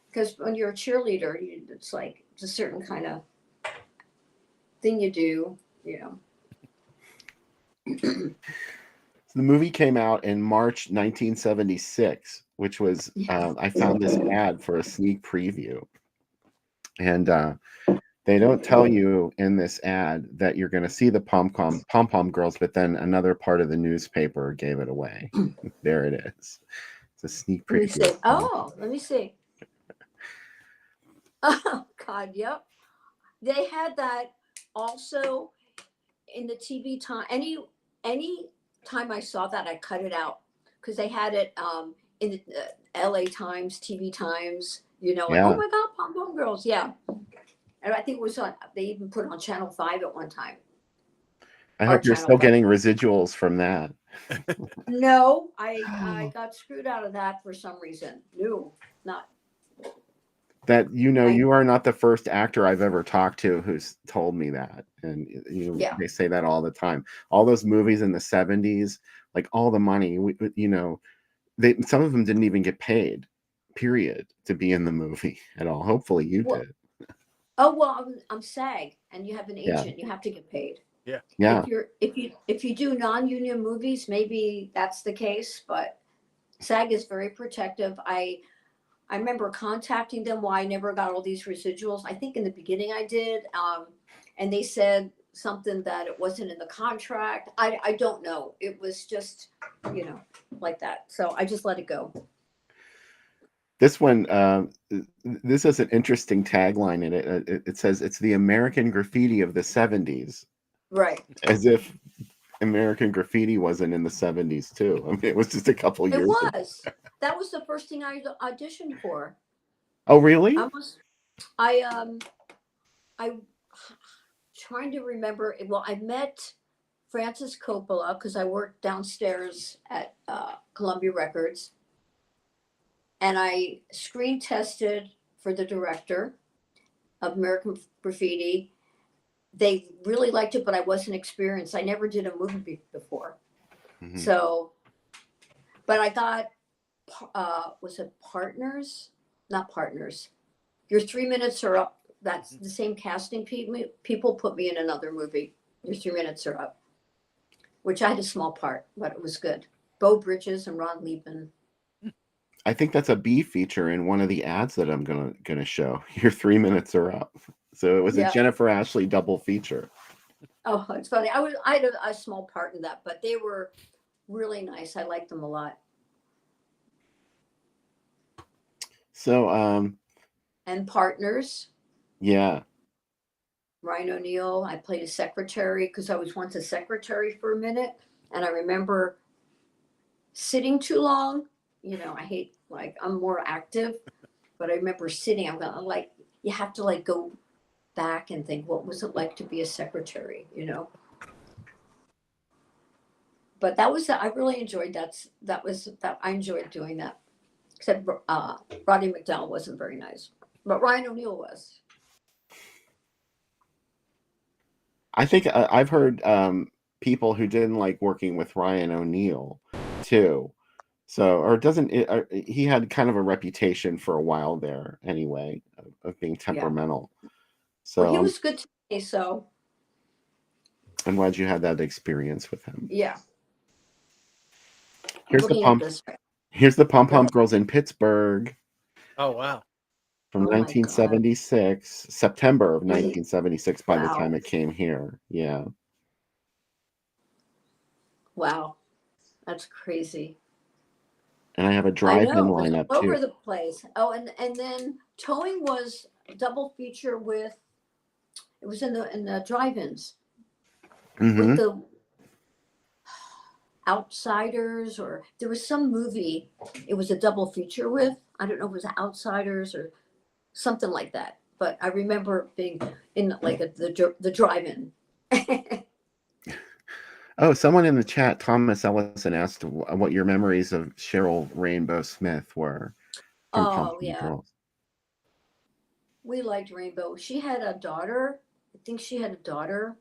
Because when you're a cheerleader, it's a certain kind of thing you do, The movie came out in March 1976, which was, I found this ad for a sneak preview. And they don't tell you in this ad that you're going to see the Pom Pom Girls, but then another part of the newspaper gave it away. There it is. It's a sneak preview. Let me see. Oh, God, yep. They had that also in the TV time. Any time I saw that, I cut it out because they had it in the LA Times, TV Times, oh my God, Pom Pom Girls. Yeah. And I think it was they even put it on Channel 5 at one time. I hope you're still getting residuals from that. No, I got screwed out of that for some reason. No, not. That you are not the first actor I've ever talked to who's told me that, and they say that all the time. All those movies in the 70s, all the money, some of them didn't even get paid, period, to be in the movie at all. Hopefully you did. Oh well, I'm SAG, and you have an agent. You have to get paid. Yeah. Yeah. If you do non-union movies, maybe that's the case, but SAG is very protective. I remember contacting them why I never got all these residuals. I think in the beginning I did, and they said something that it wasn't in the contract. I don't know. It was just, like that. So I just let it go. This one, this has an interesting tagline in it. It says it's the American Graffiti of the 70s, Right. as if American Graffiti wasn't in the 70s too. I mean, it was just a couple It years ago. was. That was the first thing I auditioned for. Oh, really? I trying to remember. Well, I met Francis Coppola because I worked downstairs at Columbia Records, and I screen tested for the director of American Graffiti. They really liked it, but I wasn't experienced. I never did a movie before. Mhm. So, but I got, was it Partners? Not Partners. Your 3 minutes are up. That's the same casting people put me in another movie. Your 3 minutes are up, which I had a small part, but it was good. Bo Bridges and Ron Liebman. I think that's a B feature in one of the ads that I'm gonna show. Your 3 minutes are up. So it was a Yeah. Jennifer Ashley double feature. Oh, it's funny. I had a small part in that, but they were really nice. I liked them a lot. So And Partners, yeah. Ryan O'Neal. I played a secretary because I was once a secretary for a minute, and I remember sitting too long. I hate, like, I'm more active, but I remember sitting. I'm like, you have to like go back and think, what was it like to be a secretary? But that was, I really enjoyed that. I enjoyed doing that. Except Roddy McDowell wasn't very nice, but Ryan O'Neal was. I think I've heard people who didn't like working with Ryan O'Neal too. So, or he had kind of a reputation for a while there anyway of being temperamental. So, Well, he was good to me, so. I'm glad you had that experience with him. Yeah. Here's the Pom Pom Girls in Pittsburgh. Oh, wow. From 1976, September of 1976, by the time it came here. Yeah. Wow. That's crazy. And I have a drive-in lineup all too. over the place. Oh, and then Towing was double feature with, it was in the drive-ins with the Outsiders, or there was some movie it was a double feature with. I don't know if it was Outsiders or something like that. But I remember being in like the drive-in. Oh, someone in the chat, Thomas Ellison, asked what your memories of Cheryl Rainbow Smith were from Pom Pom Girls. We liked Rainbow. She had a daughter. I think she had a daughter,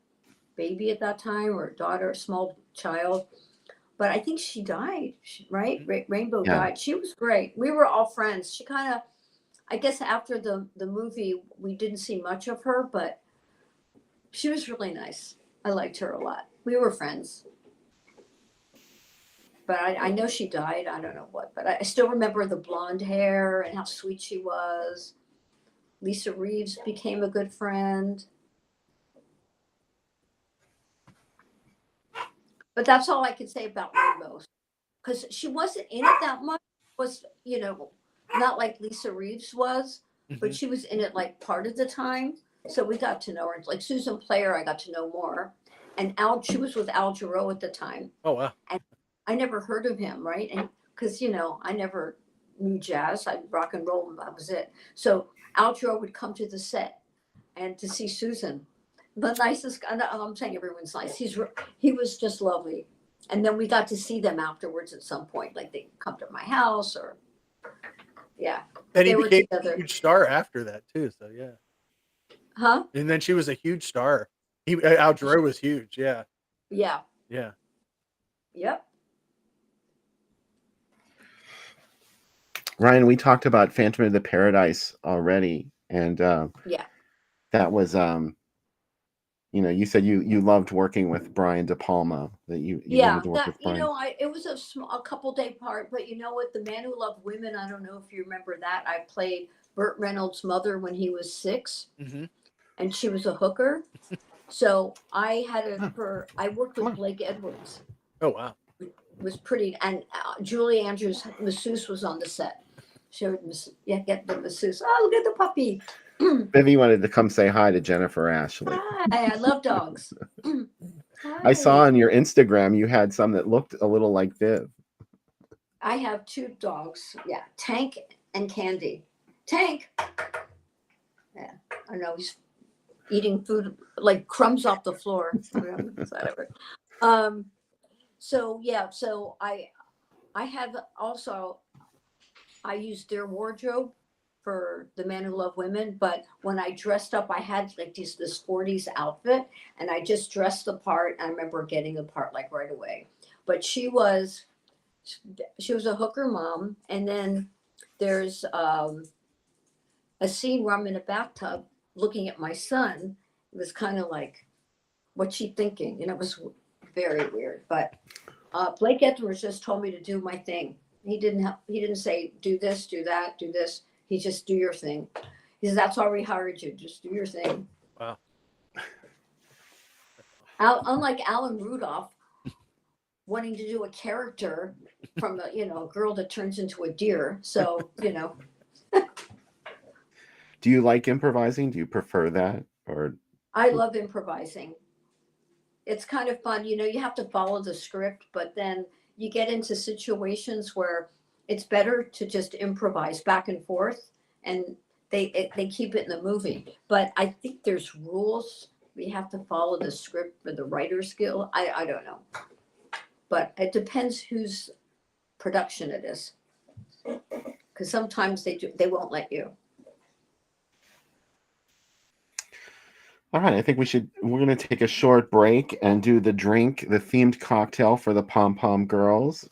baby at that time, or a daughter, a small child. But I think she died, right? Rainbow died. She was great. We were all friends. She kind of, I guess after the movie, we didn't see much of her, but she was really nice. I liked her a lot. We were friends. But I know she died. I don't know what. But I still remember the blonde hair and how sweet she was. Lisa Reeves became a good friend. But that's all I can say about Rainbow. Because she wasn't in it that much. Was, not like Lisa Reeves was. But she was in it like part of the time. So we got to know her. Like Susan Player, I got to know more. And she was with Al Jarreau at the time. Oh, wow. And I never heard of him, right? And because, I never knew jazz. I rock and roll, and that was it. So Al Jarreau would come to the set and to see Susan. The nicest guy. I'm saying everyone's nice. He was just lovely. And then we got to see them afterwards at some point. Like they come to my house or, yeah. And he became a huge star after that too. So yeah. Huh? And then she was a huge star. Al Jarreau was huge. Yeah. Yeah. Yeah. Yep. Ryan, we talked about Phantom of the Paradise already, and that was you said you loved working with Brian De Palma. That you wanted to work with Brian. It was a couple day part, but you know what? The Man Who Loved Women. I don't know if you remember that. I played Burt Reynolds' mother when he was 6, and she was a hooker. So I had I worked with Blake Edwards. Oh wow. It was pretty, and Julie Andrews' masseuse was on the set. Get the masseuse. Oh, look at the puppy. Vivi wanted to come say hi to Jennifer Ashley. Hi, I love dogs. I saw Hi. on your Instagram you had some that looked a little like Viv. I have 2 dogs. Yeah, Tank and Candy. Tank. Yeah, I know he's eating food like crumbs off the floor. Whatever. So yeah, so I have also, I used their wardrobe for The Men Who Love Women, but when I dressed up, I had like this 40s outfit, and I just dressed the part. I remember getting the part like right away. But she was a hooker mom, and then there's a scene where I'm in a bathtub looking at my son. It was kind of like, what's she thinking? And it was very weird. But Blake Edwards just told me to do my thing. He didn't say do this, do that, do this. He just do your thing. He says, that's why we hired you. Just do your thing. Wow. Unlike Alan Rudolph wanting to do a character from a girl that turns into a deer. So, Do you like improvising? Do you prefer that? Or I love improvising. It's kind of fun. You have to follow the script, but then you get into situations where it's better to just improvise back and forth, and they keep it in the movie. But I think there's rules. We have to follow the script for the writer's guild. I don't know. But it depends whose production it is. Because sometimes they won't let you. all right, I think we're going to take a short break and do the themed cocktail for the Pom Pom Girls.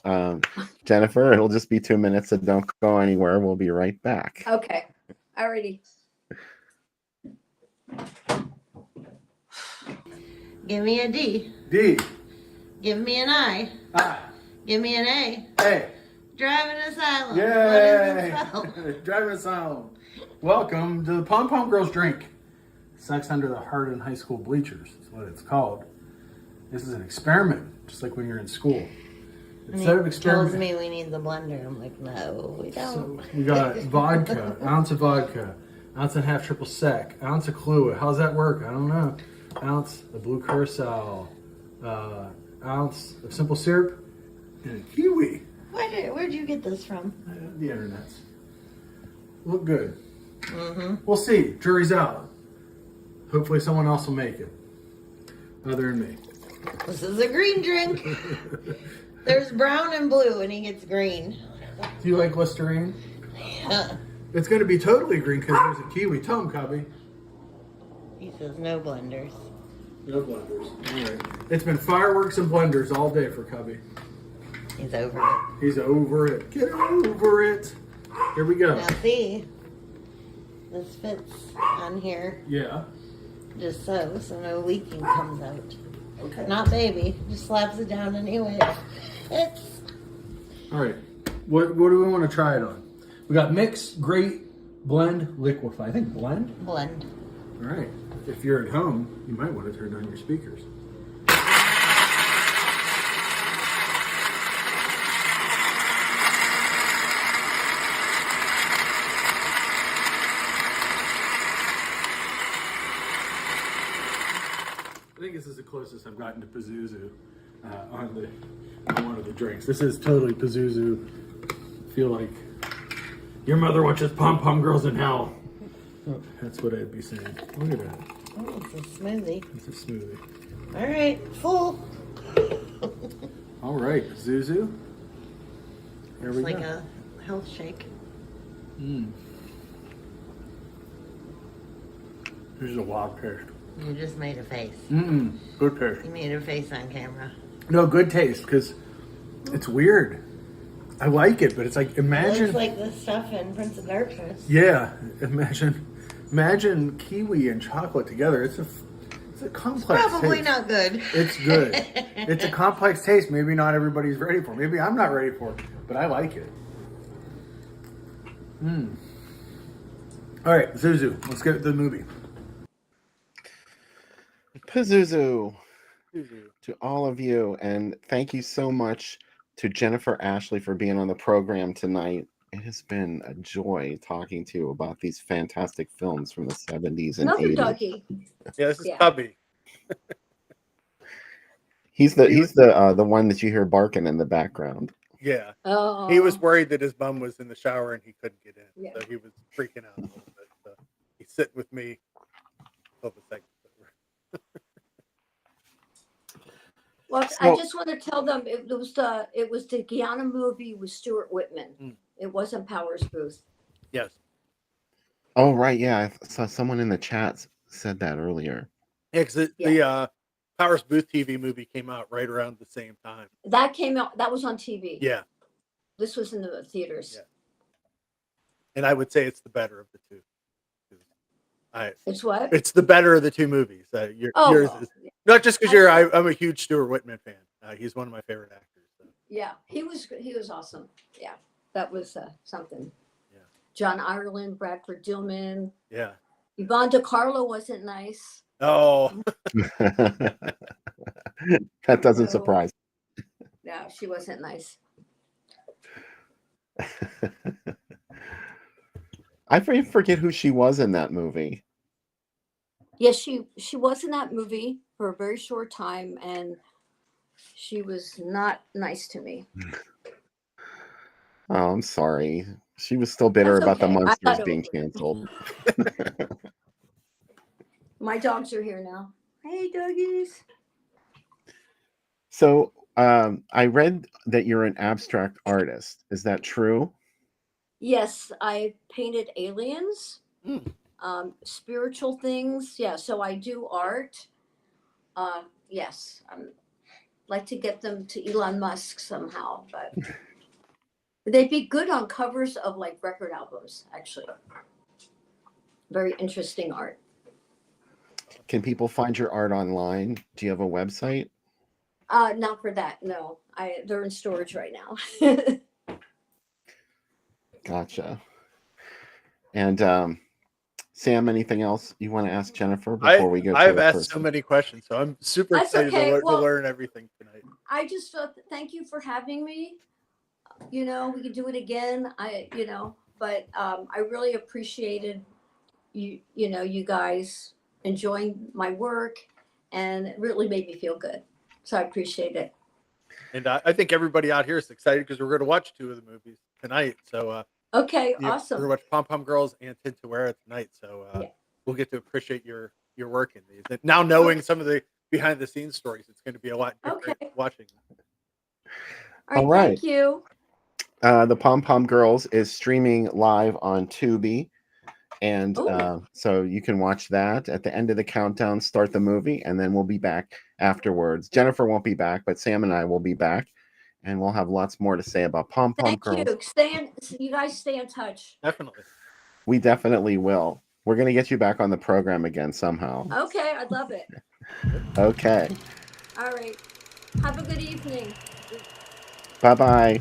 Jennifer, it'll just be 2 minutes, so don't go anywhere. We'll be right back. Okay. Alrighty. Give me a D. D. Give me an I. I. Give me an A. A. Driving Asylum. Yay! What is it spelled? Driving Asylum. Welcome to the Pom Pom Girls drink. Sex under the Hardin High School bleachers is what it's called. This is an experiment, just like when you're in school. Instead of Tells experimenting, me we need the blender. I'm like, no, we don't. so we got vodka, ounce of vodka, ounce and a half triple sec, ounce of Kahlua. How's that work? I don't know. Ounce of blue curacao, ounce of simple syrup, and a kiwi. Where'd you get this from? The internets. Look good. Mm-hmm. We'll see. Jury's out. Hopefully someone else will make it. Other than me. This is a green drink. There's brown and blue, and he gets green. Do you like Listerine? Yeah. It's going to be totally green because there's a kiwi. Tell him, Cubby. He says no blenders. No blenders. All right. It's been fireworks and blenders all day for Cubby. He's over it. He's over it. Get over it. Here we go. Now see, this fits on here Yeah. just so no leaking comes out. Okay. Not baby, just slaps it down anyway. It's All right. What do we want to try it on? We got mix, grate, blend, liquefy. I think blend. blend. All right. If you're at home, you might want to turn on your speakers. I think this is the closest I've gotten to Pazuzu on one of the drinks. This is totally Pazuzu. I feel like your mother watches Pom Pom Girls in Hell. That's what I'd be saying. Look at that. Oh, it's a smoothie. It's a smoothie. All right, full. All right, Pazuzu. There It's we like go. a health shake. This is a wild taste. You just made a face. Good taste. You made a face on camera. No, good taste because it's weird. I like it, but it's like It imagine. looks like the stuff in Prince of Darkness. Yeah, imagine kiwi and chocolate together. It's a complex. Probably taste. not good. It's good. It's a complex taste. Maybe not everybody's ready for. Maybe I'm not ready for it, but I like it. All right, Zuzu, let's get to the movie. Pazuzu Pazuzu. to all of you. And thank you so much to Jennifer Ashley for being on the program tonight. It has been a joy talking to you about these fantastic films from the 70s and Another 80s. doggy. Yeah, this is Yeah. Tubby. He's the one that you hear barking in the background. Yeah. Oh. He was worried that his mom was in the shower and he couldn't get in. Yeah. So he was freaking out a little bit. So he's sitting with me till the segment's over. Well, So- I just want to tell them it was the Guyana movie with Stuart Whitman. Mm. It wasn't Powers Booth. Yes. Oh, right. Yeah. I saw someone in the chat said that earlier. Yeah, because the Powers Booth TV movie came out right around the same time. That came out. That was on TV. Yeah. This was in the theaters. Yeah. And I would say it's the better of the two. It's what? It's the better of the two movies. Yours well, is not just because I'm a huge Stuart Whitman fan. He's one of my favorite actors. So. Yeah, he was awesome. Yeah, that was something. Yeah. John Ireland, Bradford Dillman. Yeah. Yvonne DiCarlo wasn't nice. Oh. That doesn't surprise. No, she wasn't nice. I forget who she was in that movie. Yes, she was in that movie for a very short time, and she was not nice to me. Oh, I'm sorry. She was still bitter That's about the okay. I Munsters thought it being was- canceled. My dogs are here now. Hey, doggies. So I read that you're an abstract artist. Is that true? Yes, I painted aliens, Mm. spiritual things. Yeah, so I do art. Yes, like to get them to Elon Musk somehow, but they'd be good on covers of like record albums, actually. Very interesting art. Can people find your art online? Do you have a website? Not for that, no. They're in storage right now. Gotcha. And Sam, anything else you want to ask Jennifer before we go to I've the asked first? so many questions, so I'm super That's excited okay. to Well, learn everything tonight. I just felt thank you for having me. You know, we could do it again. But I really appreciated you guys enjoying my work, and it really made me feel good. So I appreciate it. And I think everybody out here is excited because we're going to watch 2 of the movies tonight. So Okay, we're awesome. going to watch Pom Pom Girls and Tintoretto tonight. So Yeah. we'll get to appreciate your work in these. And now knowing some of the behind the scenes stories, it's going to be a lot different Okay. watching. All right, thank you. The Pom Pom Girls is streaming live on Tubi. And Ooh. so you can watch that at the end of the countdown, start the movie, and then we'll be back afterwards. Jennifer won't be back, but Sam and I will be back, and we'll have lots more to say about Pom Pom Thank Girls. you. You guys stay in touch. Definitely. We definitely will. We're going to get you back on the program again somehow. Okay, I'd love it. Okay. All right. Have a good evening. Bye-bye.